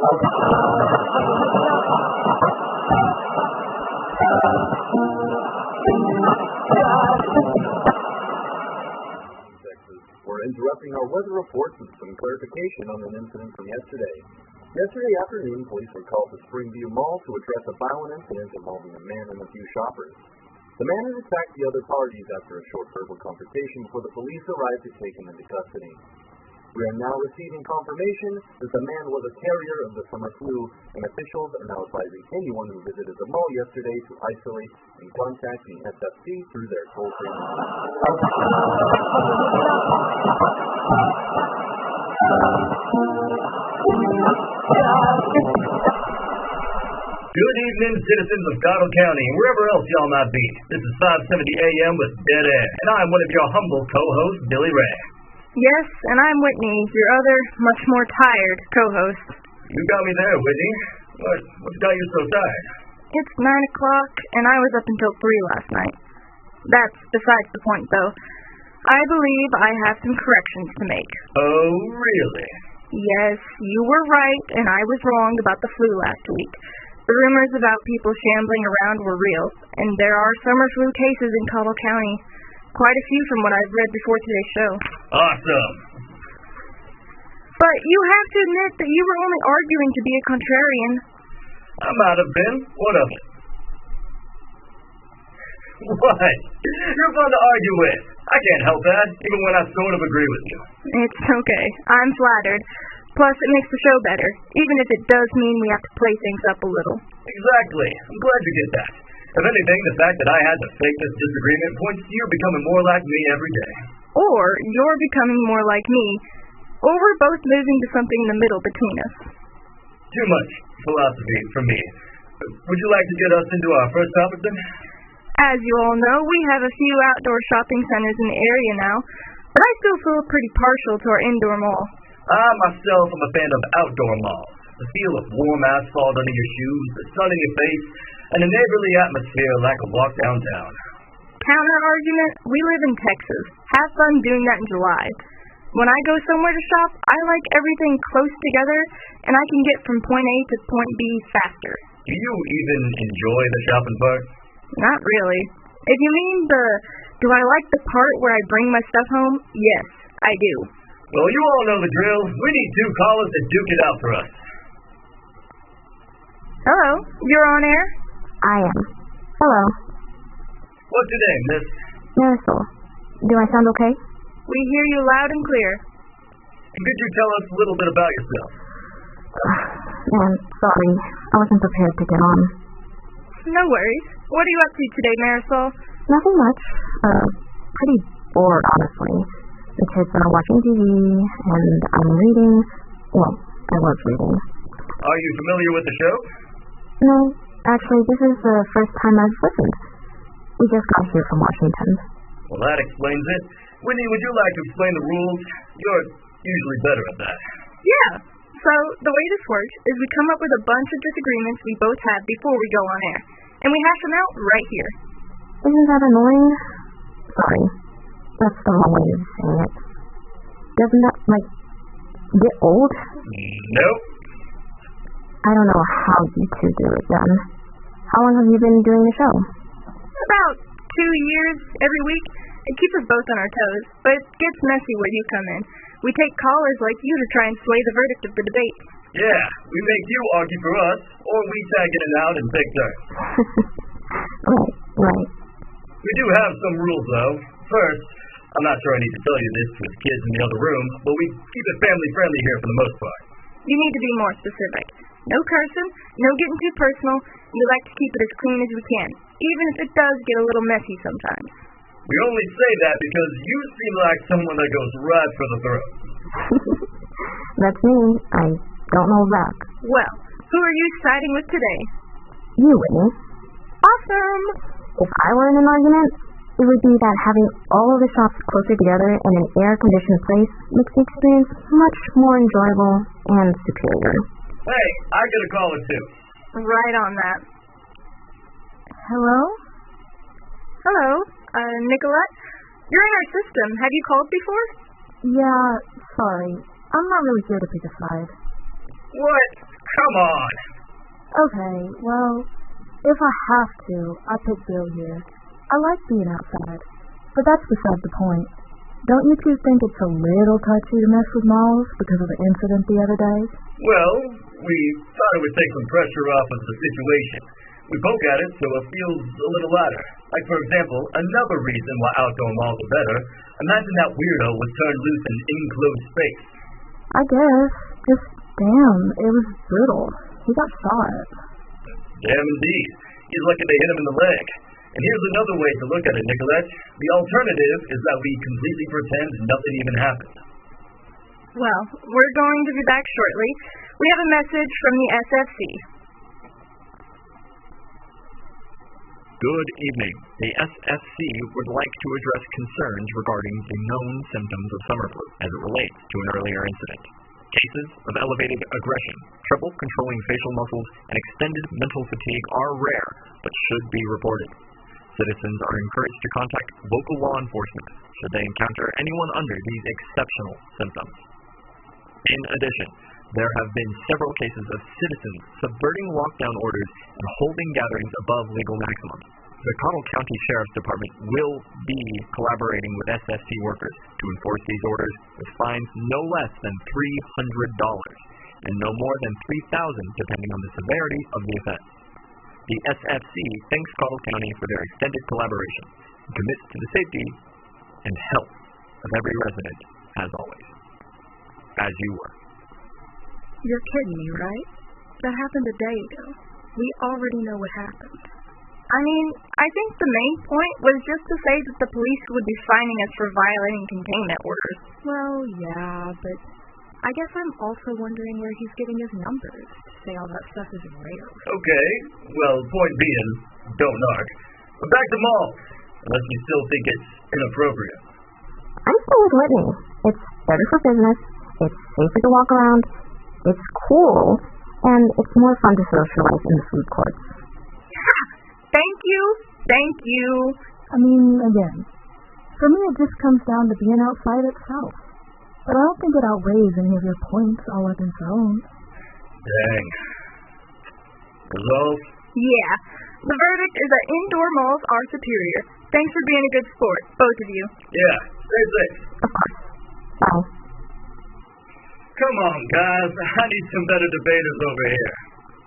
We're interrupting our weather reports with some clarification on an incident from yesterday. Yesterday afternoon, police were called to Springview Mall to address a violent incident involving a man and a few shoppers. The man had attacked the other parties after a short verbal confrontation before the police arrived to take him into custody. We are now receiving confirmation that the man was a carrier of the summer flu, and officials are now advising anyone who visited the mall yesterday to isolate and contact the SFC through their toll-free number. Good evening, citizens of Cottle County, and wherever else y'all might be. This is 570 AM with Dead Air, and I'm one of your humble co-hosts, Billy Ray. Yes, and I'm Whitney, your other, much more tired co-host. You got me there, Whitney. What's got you so tired? It's 9 o'clock, and I was up until 3 last night. That's besides the point, though. I believe I have some corrections to make. Oh, really? Yes, you were right, and I was wrong about the flu last week. The rumors about people shambling around were real, and there are summer flu cases in Cottle County. Quite a few from what I've read before today's show. Awesome. But you have to admit that you were only arguing to be a contrarian. I might have been. What of it? What? You're fun to argue with. I can't help that, even when I sort of agree with you. It's okay. I'm flattered. Plus, it makes the show better, even if it does mean we have to play things up a little. Exactly. I'm glad you get that. If anything, the fact that I had to fake this disagreement points to you becoming more like me every day. Or you're becoming more like me, or we're both moving to something in the middle between us. Too much philosophy for me. Would you like to get us into our first topic then? As you all know, we have a few outdoor shopping centers in the area now, but I still feel pretty partial to our indoor mall. I myself am a fan of outdoor malls. The feel of warm asphalt under your shoes, the sun in your face, and a neighborly atmosphere like a walk downtown. Counter argument, we live in Texas. Have fun doing that in July. When I go somewhere to shop, I like everything close together, and I can get from point A to point B faster. Do you even enjoy the shopping part? Not really. If you mean do I like the part where I bring my stuff home? Yes, I do. Well, you all know the drill. We need 2 callers to duke it out for us. Hello, you're on air? I am. Hello. What's your name, miss? Marisol. Do I sound okay? We hear you loud and clear. Could you tell us a little bit about yourself? Man, sorry. I wasn't prepared to get on. No worries. What are you up to today, Marisol? Nothing much. Pretty bored, honestly. The kids are watching TV, and I'm reading. Well, I was reading. Are you familiar with the show? No, actually, this is the first time I've listened. We just got here from Washington. Well, that explains it. Whitney, would you like to explain the rules? You're usually better at that. Yeah. So, the way this works is we come up with a bunch of disagreements we both have before we go on air, and we hash them out right here. Isn't that annoying? Sorry. That's the wrong way of saying it. Doesn't that, get old? Nope. I don't know how you two do it then. How long have you been doing the show? About 2 years, every week. It keeps us both on our toes, but it gets messy where you come in. We take callers like you to try and sway the verdict of the debate. Yeah, we make you argue for us, or we tag in and out and take turns. Right. We do have some rules, though. First, I'm not sure I need to tell you this with kids in the other room, but we keep it family-friendly here for the most part. You need to be more specific. No cursing, no getting too personal, and we like to keep it as clean as we can, even if it does get a little messy sometimes. We only say that because you seem like someone that goes right for the throat. That's me. I don't hold back. Well, who are you siding with today? You, Whitney. Awesome! If I were in an argument, it would be that having all of the shops closer together in an air-conditioned place makes the experience much more enjoyable and superior. Hey, I get a caller too. Right on that. Hello? Hello, Nicolette? You're in our system. Have you called before? Yeah, sorry. I'm not really here to pick a side. What? Come on. Okay, well, if I have to, I pick Bill here. I like being outside, but that's beside the point. Don't you two think it's a little touchy to mess with malls because of the incident the other day? Well, we thought it would take some pressure off of the situation. We poke at it so it feels a little lighter. Like, for example, another reason why outdoor malls are better. Imagine that weirdo was turned loose in enclosed space. I guess. Just, damn, it was brutal. He got shot. Damn indeed. He's lucky they hit him in the leg. And here's another way to look at it, Nicolette. The alternative is that we completely pretend nothing even happened. Well, we're going to be back shortly. We have a message from the SFC. Good evening. The SFC would like to address concerns regarding the known symptoms of summer flu as it relates to an earlier incident. Cases of elevated aggression, trouble controlling facial muscles, and extended mental fatigue are rare, but should be reported. Citizens are encouraged to contact local law enforcement should they encounter anyone under these exceptional symptoms. In addition, there have been several cases of citizens subverting lockdown orders and holding gatherings above legal maximums. The Cottle County Sheriff's Department will be collaborating with SFC workers to enforce these orders with fines no less than $300 and no more than $3,000 depending on the severity of the offense. The SFC thanks Cottle County for their extended collaboration and commits to the safety and health of every resident, as always. As you were. You're kidding me, right? That happened a day ago. We already know what happened. I mean, I think the main point was just to say that the police would be fining us for violating containment orders. Well, yeah, but I guess I'm also wondering where he's getting his numbers to say all that stuff is rare. Okay, well, point being, don't narc. But back to malls, unless you still think it's inappropriate. I'm still with Whitney. It's better for business, it's safer to walk around, it's cool, and it's more fun to socialize in the food courts. Thank you. Thank you. I mean, again, for me it just comes down to being outside itself. But I don't think it outweighs any of your points all up its own. Dang. Result? Yeah. The verdict is that indoor malls are superior. Thanks for being a good sport, both of you. Yeah, stay safe. Of course. Bye. Come on, guys. I need some better debaters over here.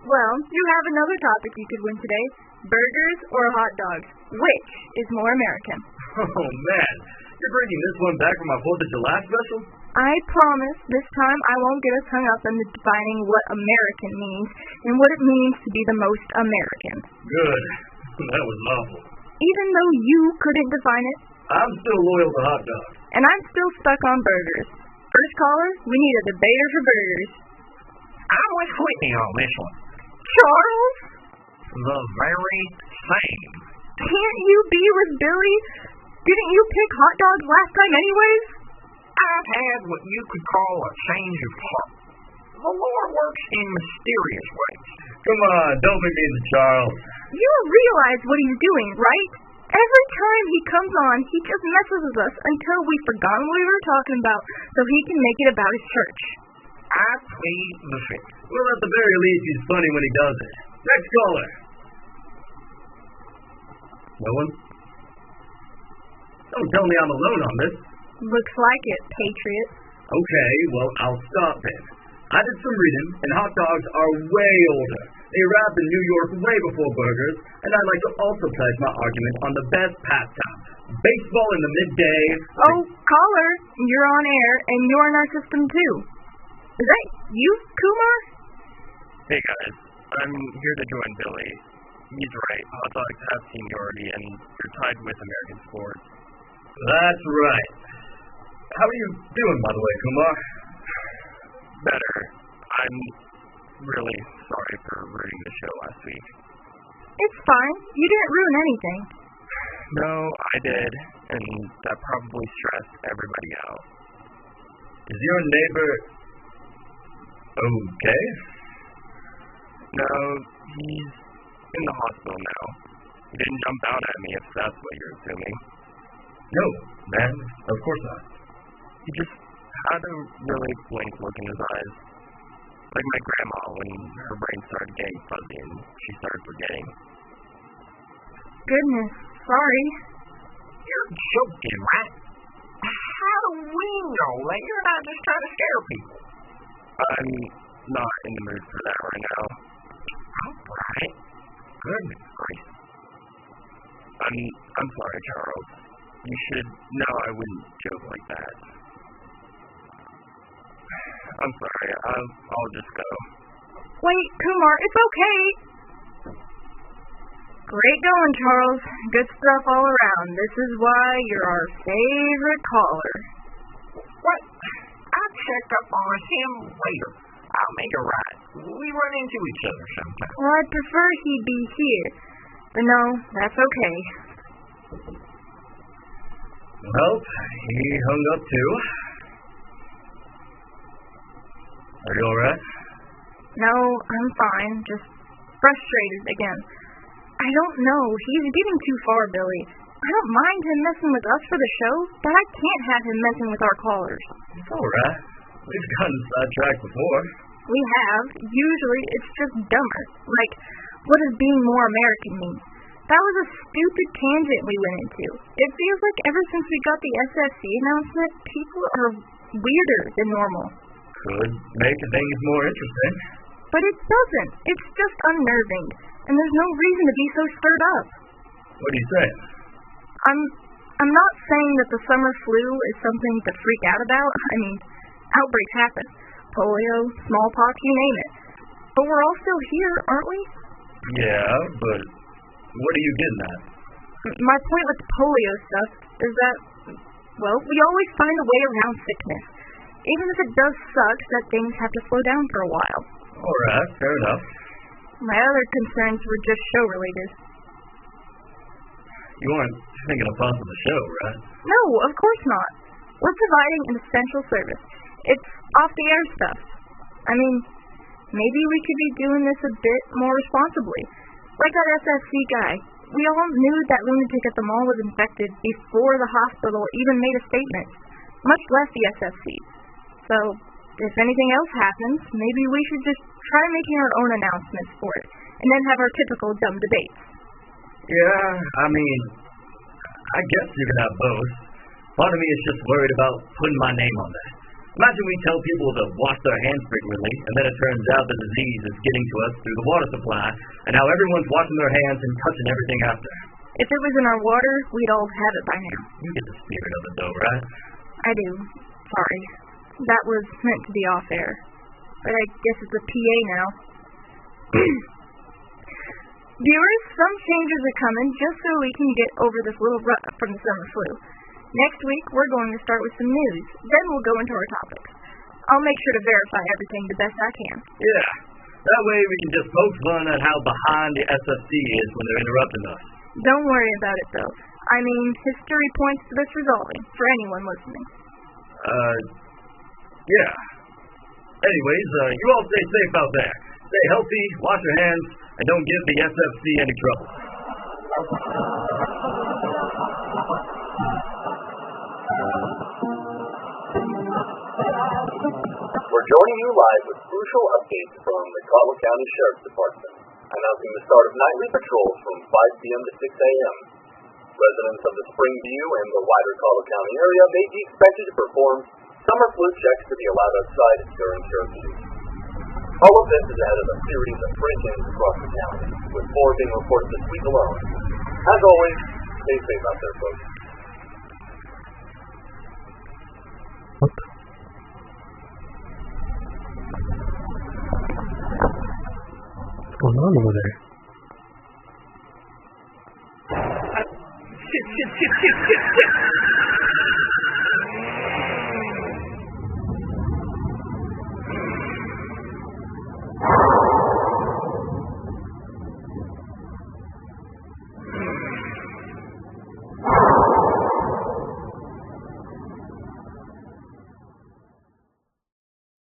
Well, you have another topic you could win today. Burgers or hot dogs? Which is more American? Oh, man. You're bringing this one back from our 4th of July special? I promise this time I won't get us hung up in defining what American means and what it means to be the most American. Good. That was awful. Even though you couldn't define it. I'm still loyal to hot dogs. And I'm still stuck on burgers. First caller, we need a debater for burgers. I'm with Whitney on this one. Charles? The very same. Can't you be with Billy? Didn't you pick hot dogs last time anyways? I've had what you could call a change of heart. The Lord works in mysterious ways. Come on, don't be mean to Charles. You realize what he's doing, right? Every time he comes on, he just messes with us until we forgot what we were talking about so he can make it about his church. I plead the fifth. Well, at the very least, he's funny when he does it. Next caller. No one? Don't tell me I'm alone on this. Looks like it, Patriot. Okay, well, I'll stop then. I did some reading, and hot dogs are way older. They arrived in New York way before burgers, and I'd like to also pledge my argument on the best pastime, baseball in the midday. Oh, caller, you're on air, and you're in our system too. Is that you, Kumar? Hey guys, I'm here to join Billy. He's right, hot dogs have seniority, and you're tied with American sports. That's right. How are you doing, by the way, Kumar? Better. I'm really sorry for ruining the show last week. It's fine. You didn't ruin anything. No, I did, and that probably stressed everybody out. Is your neighbor okay? No, he's in the hospital now. He didn't jump out at me if that's what you're assuming. No, man, of course not. He just had a really blank look in his eyes. Like my grandma when her brain started getting fuzzy and she started forgetting. Goodness, sorry. You're joking, right? How do we know that you're not just trying to scare people? I'm not in the mood for that right now. Alright. Goodness gracious. I'm sorry, Charles. You should know I wouldn't joke like that. I'm sorry. I'll just go. Wait, Kumar, it's okay. Great going, Charles. Good stuff all around. This is why you're our favorite caller. What? I'll check up on him later. I'll make it right. We run into each other sometimes. Well, I'd prefer he be here. But no, that's okay. Well, he hung up too. Are you alright? No, I'm fine. Just frustrated again. I don't know. He's getting too far, Billy. I don't mind him messing with us for the show, but I can't have him messing with our callers. It's alright. We've gotten sidetracked before. We have. Usually, it's just dumber. Like, what does being more American mean? That was a stupid tangent we went into. It feels like ever since we got the SFC announcement, people are weirder than normal. Could make things more interesting. But it doesn't. It's just unnerving. And there's no reason to be so stirred up. What do you say? I'm not saying that the summer flu is something to freak out about. I mean, outbreaks happen. Polio, smallpox, you name it. But we're all still here, aren't we? Yeah, but what are you getting at? My point with the polio stuff is that, well, we always find a way around sickness. Even if it does suck that things have to slow down for a while. Alright, fair enough. My other concerns were just show-related. You weren't thinking of pausing the show, right? No, of course not. We're providing an essential service. It's off-the-air stuff. I mean, maybe we could be doing this a bit more responsibly. Like that SFC guy. We all knew that lunatic at the mall was infected before the hospital even made a statement, much less the SFC. So, if anything else happens, maybe we should just try making our own announcements for it, and then have our typical dumb debates. Yeah, I mean, I guess you can have both. Part of me is just worried about putting my name on that. Imagine we tell people to wash their hands frequently, and then it turns out the disease is getting to us through the water supply, and now everyone's washing their hands and touching everything after. If it was in our water, we'd all have it by now. You get the spirit of it though, right? I do. Sorry. That was meant to be off-air. But I guess it's a PA now. Viewers, some changes are coming just so we can get over this little rut from the summer flu. Next week, we're going to start with some news. Then we'll go into our topics. I'll make sure to verify everything the best I can. Yeah. That way we can just poke fun at how behind the SFC is when they're interrupting us. Don't worry about it, though. I mean, history points to this resolving, for anyone listening. Yeah. Anyways, you all stay safe out there. Stay healthy, wash your hands, and don't give the SFC any trouble. We're joining you live with crucial updates from the Caldwell County Sheriff's Department, announcing the start of nightly patrols from 5 p.m. to 6 a.m. Residents of the Springview and the wider Caldwell County area may be expected to perform summer flu checks to be allowed outside during curfew. All of this is ahead of a series of break-ins across the county, with 4 being reported this week alone. As always, stay safe out there, folks. What's going on over there? Shit.